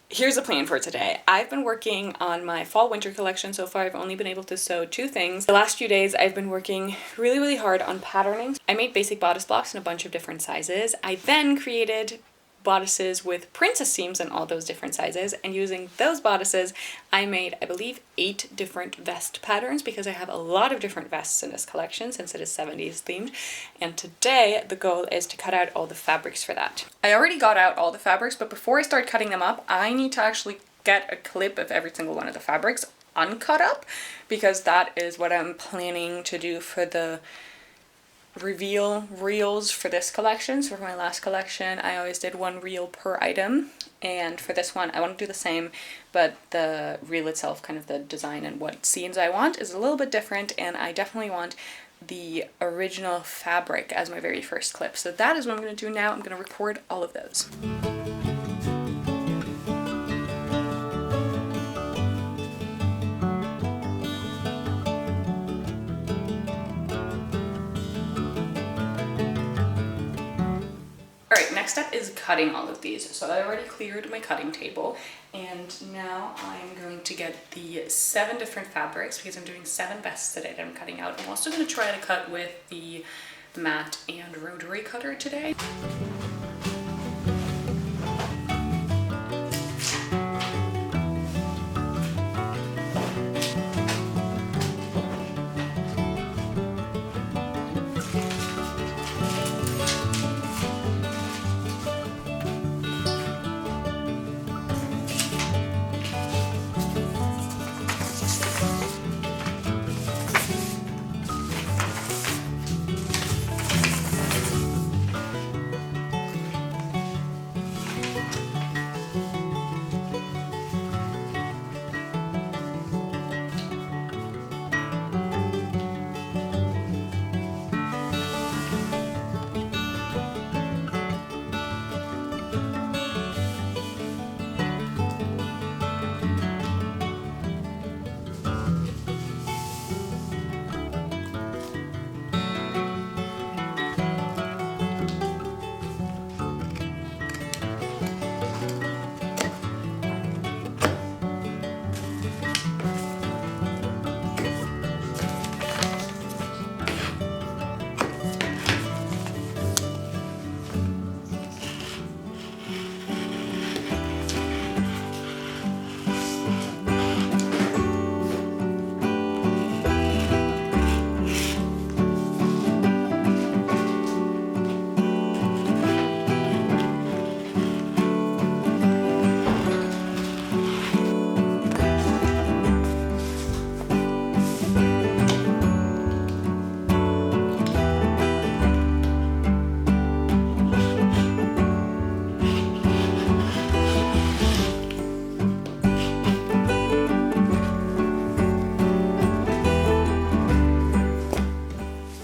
Here's a plan for today. I've been working on my fall winter collection so far. I've only been able to sew 2 things. The last few days I've been working really hard on patterning. I made basic bodice blocks in a bunch of different sizes. I then created bodices with princess seams in all those different sizes, and using those bodices I made, I believe, 8 different vest patterns because I have a lot of different vests in this collection since it is 70s themed. And today the goal is to cut out all the fabrics for that. I already got out all the fabrics, but before I start cutting them up I need to actually get a clip of every single one of the fabrics uncut up, because that is what I'm planning to do for the reveal reels for this collection. So for my last collection I always did 1 reel per item, and for this one I want to do the same, but the reel itself, kind of the design and what scenes I want, is a little bit different, and I definitely want the original fabric as my very first clip. So that is what I'm going to do now. I'm going to record all of those. Alright, next up is cutting all of these. So I already cleared my cutting table, and now I'm going to get the 7 different fabrics because I'm doing 7 vests today that I'm cutting out. I'm also going to try to cut with the mat and rotary cutter today.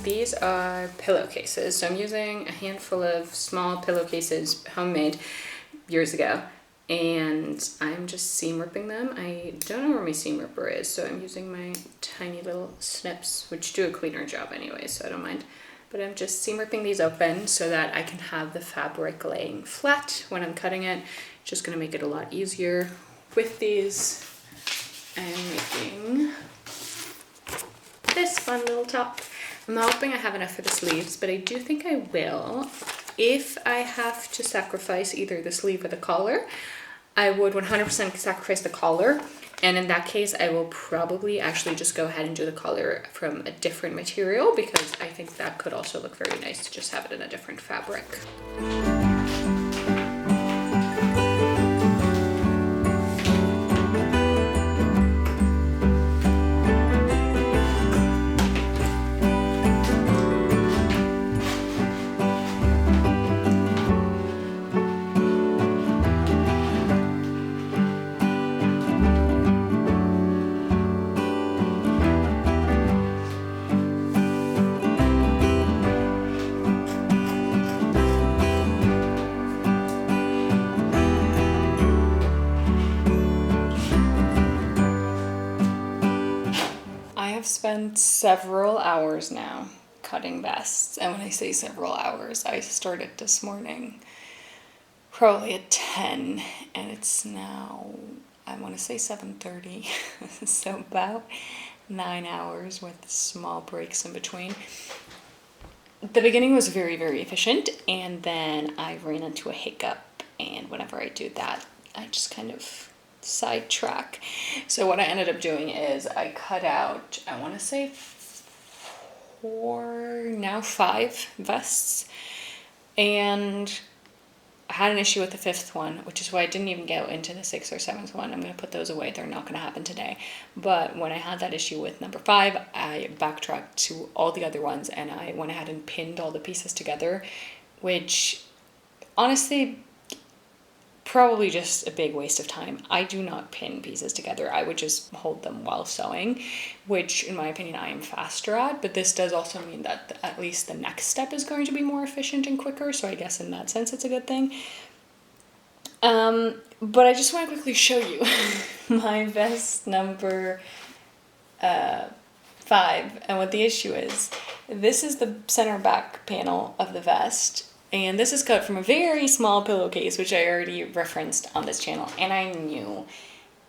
These are pillowcases. So I'm using a handful of small pillowcases, homemade, years ago, and I'm just seam ripping them. I don't know where my seam ripper is, so I'm using my tiny little snips, which do a cleaner job anyway, so I don't mind. But I'm just seam ripping these open so that I can have the fabric laying flat when I'm cutting it. Just gonna make it a lot easier. With these, I'm making this fun little top. I'm hoping I have enough for the sleeves, but I do think I will. If I have to sacrifice either the sleeve or the collar, I would 100% sacrifice the collar. And in that case, I will probably actually just go ahead and do the collar from a different material, because I think that could also look very nice to just have it in a different fabric. I've spent several hours now cutting vests, and when I say several hours, I started this morning probably at 10, and it's now, I want to say 7:30, so about 9 hours with small breaks in between. The beginning was very, very efficient, and then I ran into a hiccup, and whenever I do that, I just kind of sidetrack. So what I ended up doing is I cut out, I want to say 5 vests, and I had an issue with the 5th one, which is why I didn't even go into the 6th or 7th one. I'm going to put those away. They're not going to happen today. But when I had that issue with number 5, I backtracked to all the other ones and I went ahead and pinned all the pieces together, which honestly, probably just a big waste of time. I do not pin pieces together. I would just hold them while sewing, which in my opinion I am faster at, but this does also mean that at least the next step is going to be more efficient and quicker, so I guess in that sense it's a good thing. But I just want to quickly show you my vest number 5 and what the issue is. This is the center back panel of the vest. And this is cut from a very small pillowcase, which I already referenced on this channel. And I knew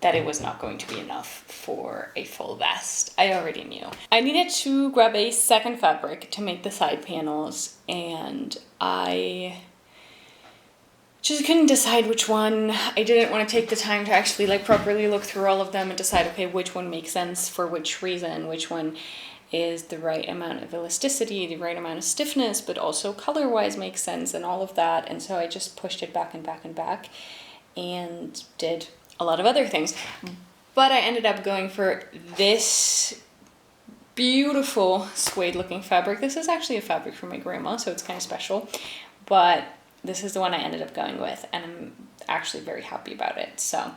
that it was not going to be enough for a full vest. I already knew. I needed to grab a second fabric to make the side panels. And I just couldn't decide which one. I didn't want to take the time to actually like properly look through all of them and decide, okay, which one makes sense for which reason, which one is the right amount of elasticity, the right amount of stiffness, but also color-wise makes sense and all of that. And so I just pushed it back and back and back and did a lot of other things. But I ended up going for this beautiful suede-looking fabric. This is actually a fabric from my grandma, so it's kind of special. But this is the one I ended up going with, and I'm actually very happy about it. So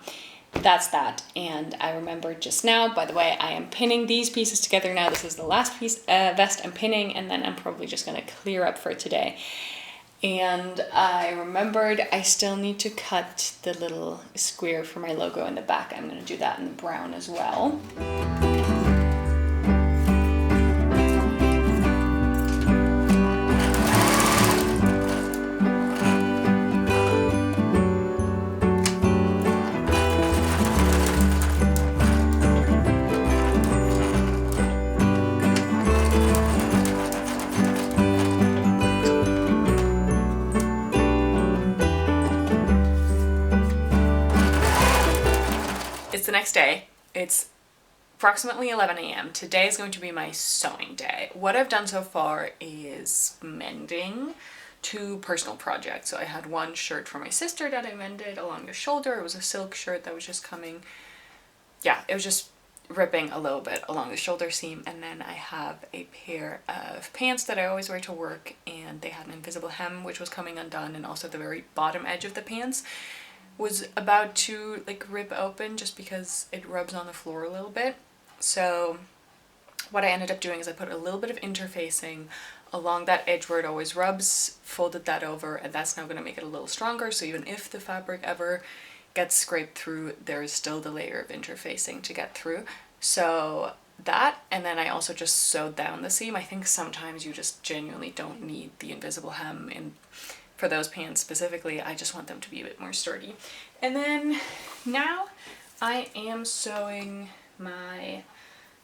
that's that. And I remembered just now, by the way, I am pinning these pieces together now. This is the last piece vest I'm pinning, and then I'm probably just going to clear up for today. And I remembered I still need to cut the little square for my logo in the back. I'm going to do that in the brown as well. It's the next day. It's approximately 11 a.m. Today is going to be my sewing day. What I've done so far is mending 2 personal projects. So I had one shirt for my sister that I mended along the shoulder. It was a silk shirt that was just coming, yeah, it was just ripping a little bit along the shoulder seam. And then I have a pair of pants that I always wear to work, and they had an invisible hem which was coming undone, and also the very bottom edge of the pants was about to like rip open just because it rubs on the floor a little bit. So what I ended up doing is I put a little bit of interfacing along that edge where it always rubs, folded that over, and that's now going to make it a little stronger, so even if the fabric ever gets scraped through, there is still the layer of interfacing to get through. So that, and then I also just sewed down the seam. I think sometimes you just genuinely don't need the invisible hem in for those pants specifically. I just want them to be a bit more sturdy. And then now I am sewing my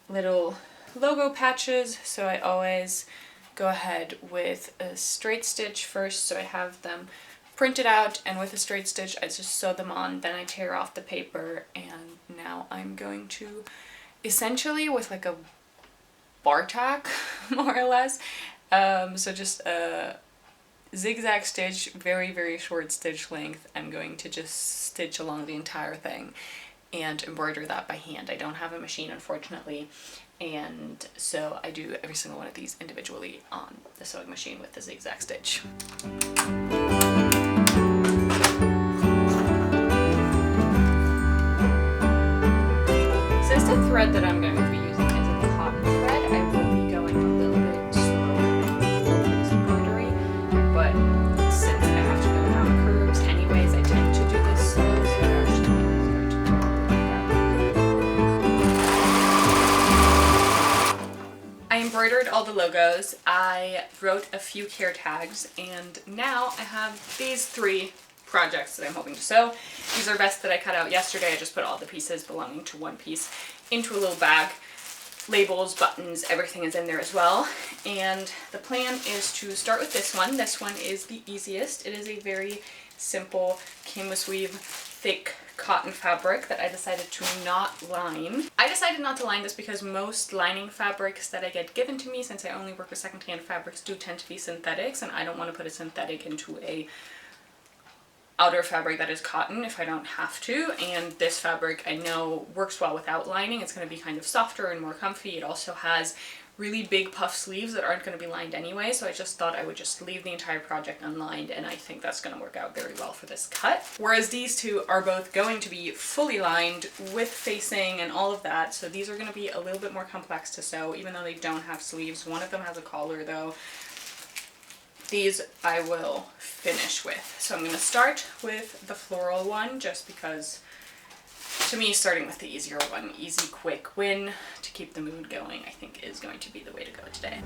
little logo patches. So I always go ahead with a straight stitch first, so I have them printed out, and with a straight stitch I just sew them on, then I tear off the paper, and now I'm going to essentially with like a bar tack more or less, so just a zigzag stitch, very, very short stitch length. I'm going to just stitch along the entire thing and embroider that by hand. I don't have a machine, unfortunately, and so I do every single one of these individually on the sewing machine with the zigzag stitch. Since the thread that I'm going to be using is a cotton thread, I will be going a little bit slower with this embroidery, but since I have to go around curves anyways, I tend to do this slow, so it actually is easier to go. I embroidered all the logos, I wrote a few care tags, and now I have these 3 projects that I'm hoping to sew. These are vests that I cut out yesterday. I just put all the pieces belonging to one piece into a little bag. Labels, buttons, everything is in there as well. And the plan is to start with this one. This one is the easiest. It is a very simple canvas weave, thick cotton fabric that I decided to not line. I decided not to line this because most lining fabrics that I get given to me, since I only work with secondhand fabrics, do tend to be synthetics, and I don't want to put a synthetic into a outer fabric that is cotton if I don't have to. And this fabric I know works well without lining. It's going to be kind of softer and more comfy. It also has really big puff sleeves that aren't going to be lined anyway, so I just thought I would just leave the entire project unlined, and I think that's going to work out very well for this cut. Whereas these two are both going to be fully lined with facing and all of that, so these are going to be a little bit more complex to sew, even though they don't have sleeves. One of them has a collar though. These I will finish with. So I'm going to start with the floral one, just because to me starting with the easier one, easy quick win to keep the mood going, I think is going to be the way to go today.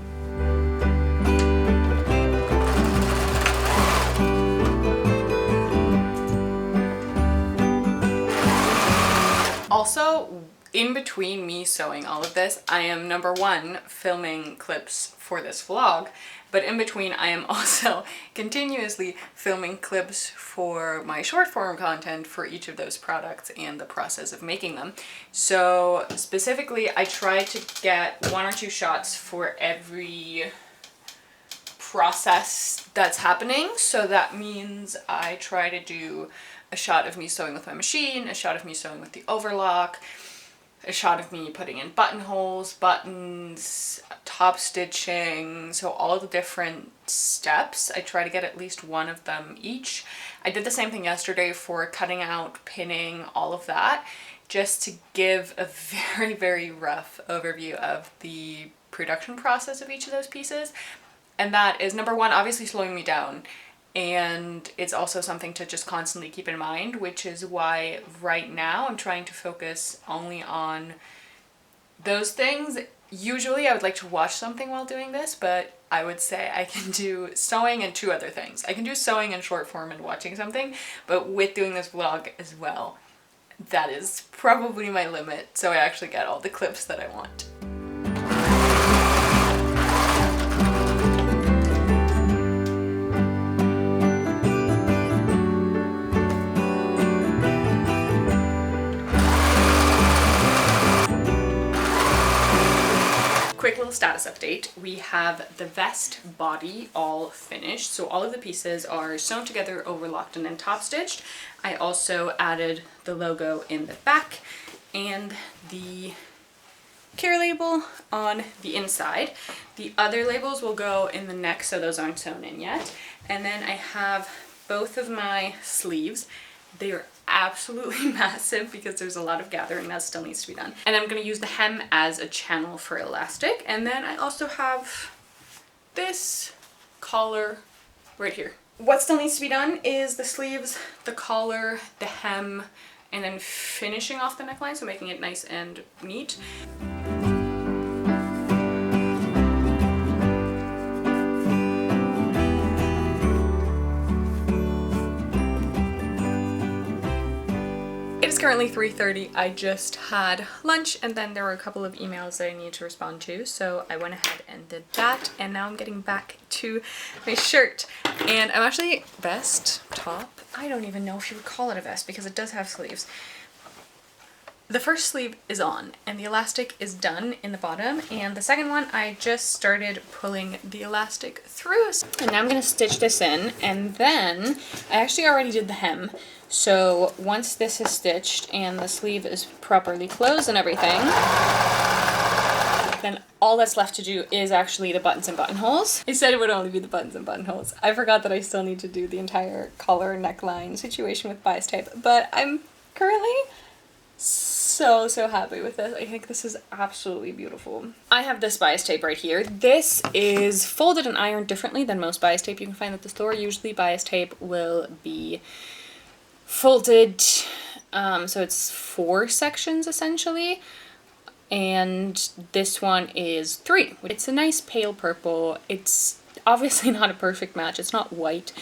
Also, in between me sewing all of this, I am number one filming clips for this vlog, but in between I am also continuously filming clips for my short form content for each of those products and the process of making them. So specifically I try to get 1 or 2 shots for every process that's happening. So that means I try to do a shot of me sewing with my machine, a shot of me sewing with the overlock, a shot of me putting in buttonholes, buttons, top stitching, so all the different steps. I try to get at least one of them each. I did the same thing yesterday for cutting out, pinning, all of that, just to give a very, very rough overview of the production process of each of those pieces. And that is, number one, obviously slowing me down. And it's also something to just constantly keep in mind, which is why right now I'm trying to focus only on those things. Usually I would like to watch something while doing this, but I would say I can do sewing and 2 other things. I can do sewing and short form and watching something, but with doing this vlog as well, that is probably my limit, so I actually get all the clips that I want. Quick little status update. We have the vest body all finished. So all of the pieces are sewn together, overlocked, and then top stitched. I also added the logo in the back and the care label on the inside. The other labels will go in the neck, so those aren't sewn in yet. And then I have both of my sleeves. They are absolutely massive because there's a lot of gathering that still needs to be done. And I'm going to use the hem as a channel for elastic. And then I also have this collar right here. What still needs to be done is the sleeves, the collar, the hem, and then finishing off the neckline, so making it nice and neat. It's currently 3:30. I just had lunch and then there were a couple of emails that I needed to respond to, so I went ahead and did that, and now I'm getting back to my shirt. And I'm actually vest, top, I don't even know if you would call it a vest because it does have sleeves. The first sleeve is on and the elastic is done in the bottom, and the second one I just started pulling the elastic through. And now I'm going to stitch this in, and then I actually already did the hem. So once this is stitched and the sleeve is properly closed and everything, then all that's left to do is actually the buttons and buttonholes. I said it would only be the buttons and buttonholes. I forgot that I still need to do the entire collar neckline situation with bias tape, but I'm currently so happy with this. I think this is absolutely beautiful. I have this bias tape right here. This is folded and ironed differently than most bias tape you can find at the store. Usually bias tape will be folded, so it's 4 sections essentially, and this one is 3. It's a nice pale purple. It's obviously not a perfect match. It's not white,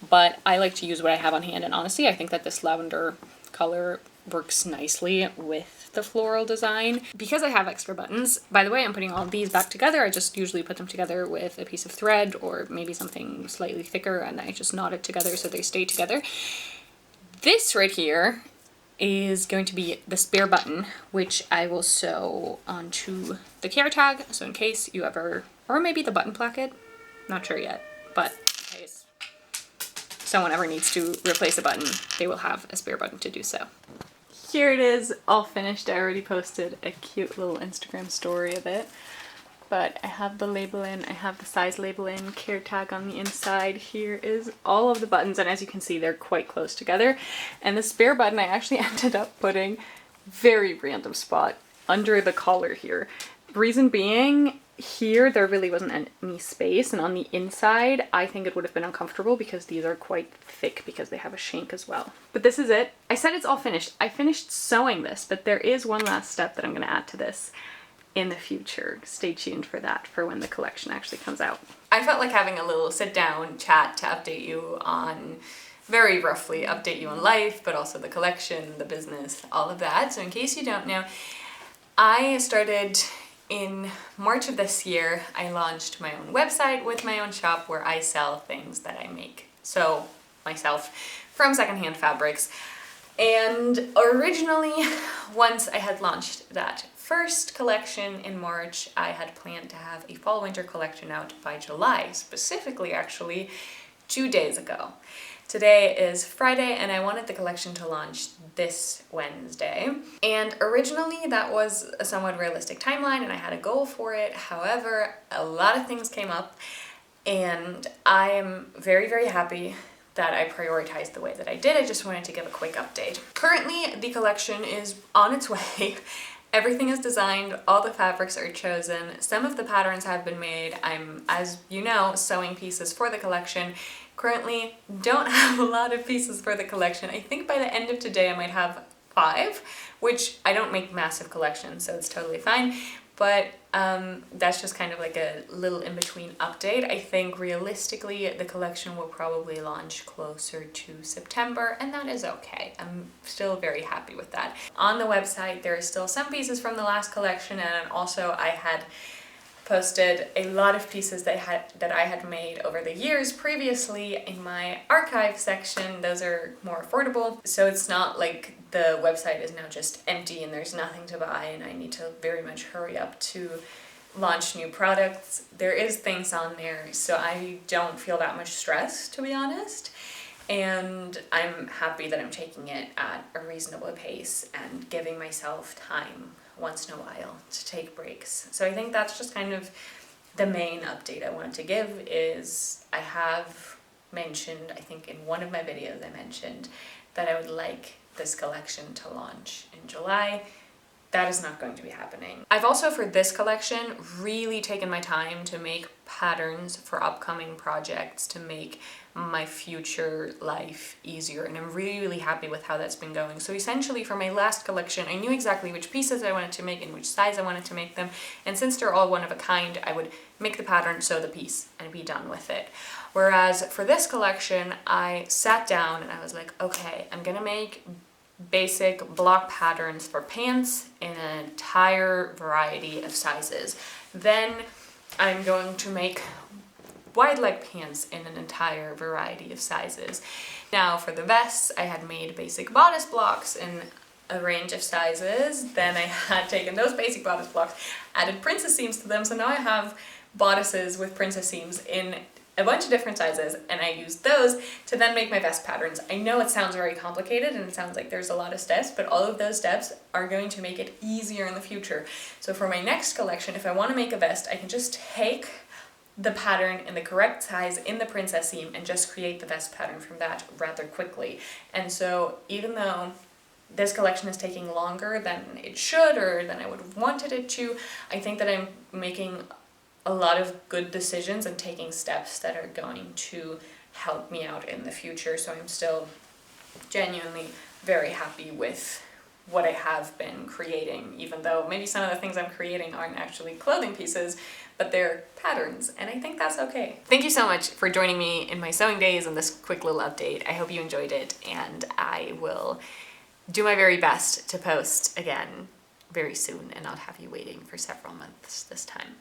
but I like to use what I have on hand. And honestly, I think that this lavender color works nicely with the floral design. Because I have extra buttons, by the way, I'm putting all of these back together. I just usually put them together with a piece of thread or maybe something slightly thicker, and I just knot it together so they stay together. This right here is going to be the spare button, which I will sew onto the care tag. So in case you ever, or maybe the button placket, not sure yet, but in case someone ever needs to replace a button, they will have a spare button to do so. Here it is, all finished. I already posted a cute little Instagram story of it. But I have the label in, I have the size label in, care tag on the inside. Here is all of the buttons, and as you can see, they're quite close together. And the spare button I actually ended up putting very random spot under the collar here. Reason being, here there really wasn't any space, and on the inside I think it would have been uncomfortable because these are quite thick because they have a shank as well. But this is it. I said it's all finished. I finished sewing this, but there is one last step that I'm going to add to this in the future. Stay tuned for that, for when the collection actually comes out. I felt like having a little sit down chat to update you on, very roughly update you on life, but also the collection, the business, all of that. So in case you don't know, I started in March of this year. I launched my own website with my own shop where I sell things that I make. So myself from secondhand fabrics. And originally, once I had launched that first collection in March, I had planned to have a fall winter collection out by July, specifically actually 2 days ago. Today is Friday and I wanted the collection to launch this Wednesday. And originally that was a somewhat realistic timeline and I had a goal for it. However, a lot of things came up and I am very, very happy that I prioritized the way that I did. I just wanted to give a quick update. Currently, the collection is on its way. Everything is designed, all the fabrics are chosen, some of the patterns have been made. I'm, as you know, sewing pieces for the collection. Currently, don't have a lot of pieces for the collection. I think by the end of today I might have 5, which I don't make massive collections, so it's totally fine. But that's just kind of like a little in-between update. I think realistically the collection will probably launch closer to September, and that is okay. I'm still very happy with that. On the website there are still some pieces from the last collection, and also I had posted a lot of pieces that I had made over the years previously in my archive section. Those are more affordable, so it's not like the website is now just empty and there's nothing to buy and I need to very much hurry up to launch new products. There is things on there, so I don't feel that much stress, to be honest. And I'm happy that I'm taking it at a reasonable pace and giving myself time once in a while to take breaks. So I think that's just kind of the main update I wanted to give. Is I have mentioned, I think in one of my videos I mentioned that I would like this collection to launch in July. That is not going to be happening. I've also, for this collection, really taken my time to make patterns for upcoming projects to make my future life easier, and I'm really, really happy with how that's been going. So essentially for my last collection, I knew exactly which pieces I wanted to make and which size I wanted to make them, and since they're all one of a kind, I would make the pattern, sew the piece, and be done with it. Whereas for this collection, I sat down and I was like, okay, I'm gonna make basic block patterns for pants in an entire variety of sizes. Then I'm going to make wide leg pants in an entire variety of sizes. Now for the vests, I had made basic bodice blocks in a range of sizes. Then I had taken those basic bodice blocks, added princess seams to them, so now I have bodices with princess seams in a bunch of different sizes, and I used those to then make my vest patterns. I know it sounds very complicated and it sounds like there's a lot of steps, but all of those steps are going to make it easier in the future. So for my next collection, if I want to make a vest, I can just take the pattern in the correct size in the princess seam and just create the vest pattern from that rather quickly. And so even though this collection is taking longer than it should or than I would have wanted it to, I think that I'm making a lot of good decisions and taking steps that are going to help me out in the future. So I'm still genuinely very happy with what I have been creating, even though maybe some of the things I'm creating aren't actually clothing pieces, but they're patterns, and I think that's okay. Thank you so much for joining me in my sewing days and this quick little update. I hope you enjoyed it, and I will do my very best to post again very soon and not have you waiting for several months this time.